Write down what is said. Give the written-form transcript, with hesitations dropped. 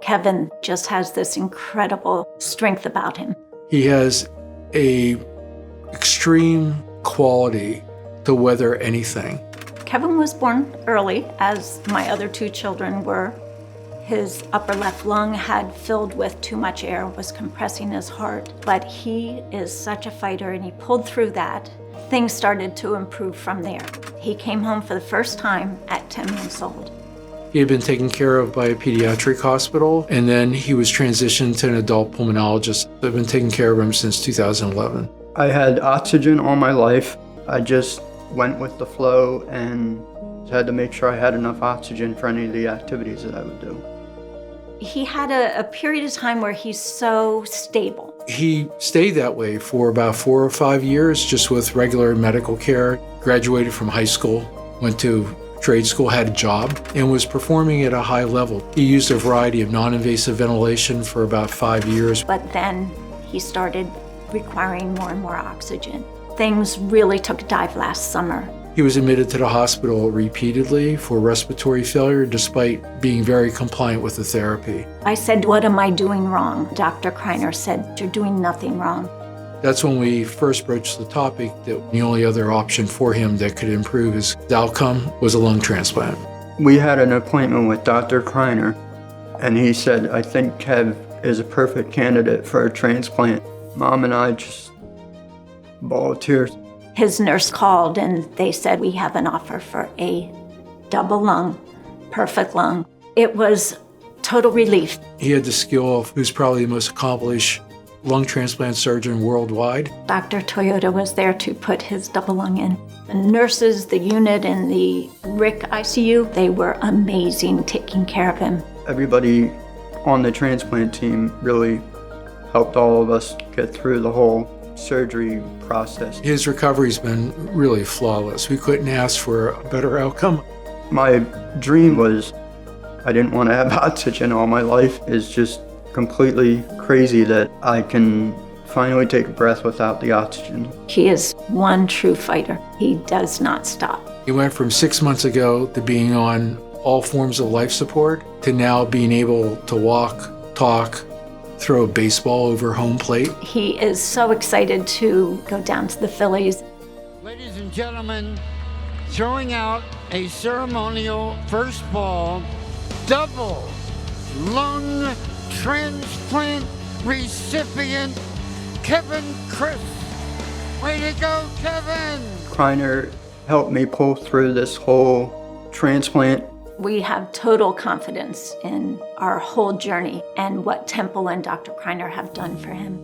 Kevin just has this incredible strength about him. He has a extreme quality to weather anything. Kevin was born early, as my other two children were. His upper left lung had filled with too much air, was compressing his heart. But he is such a fighter, and he pulled through that. Things started to improve from there. He came home for the first time at 10 months old. He had been taken care of by a pediatric hospital, and then he was transitioned to an adult pulmonologist. I've been taking care of him since 2011. I had oxygen all my life. I just went with the flow and had to make sure I had enough oxygen for any of the activities that I would do. He had a period of time where he's so stable. He stayed that way for about 4 or 5 years, just with regular medical care. Graduated from high school, went to trade school, had a job, and was performing at a high level. He used a variety of non-invasive ventilation for about 5 years. But then he started requiring more and more oxygen. Things really took a dive last summer. He was admitted to the hospital repeatedly for respiratory failure, despite being very compliant with the therapy. I said, "What am I doing wrong?" Dr. Criner said, "You're doing nothing wrong." That's when we first broached the topic that the only other option for him that could improve his outcome was a lung transplant. We had an appointment with Dr. Criner, and he said, "I think Kev is a perfect candidate for a transplant." Mom and I just bawled tears. His nurse called and they said, "We have an offer for a double lung, perfect lung." It was total relief. He had the skill of who's probably the most accomplished lung transplant surgeon worldwide. Dr. Toyota was there to put his double lung in. The nurses, the unit, and the RIC ICU, they were amazing taking care of him. Everybody on the transplant team really helped all of us get through the whole surgery process. His recovery's been really flawless. We couldn't ask for a better outcome. My dream was I didn't want to have oxygen all my life. It's just completely crazy that I can finally take a breath without the oxygen. He is one true fighter. He does not stop. He went from 6 months ago to being on all forms of life support to now being able to walk, talk, throw a baseball over home plate. He is so excited to go down to the Phillies. Ladies and gentlemen, throwing out a ceremonial first ball, double lung transplant recipient, Kevin Chris. Way to go, Kevin! Criner helped me pull through this whole transplant. We have total confidence in our whole journey and what Temple and Dr. Criner have done for him.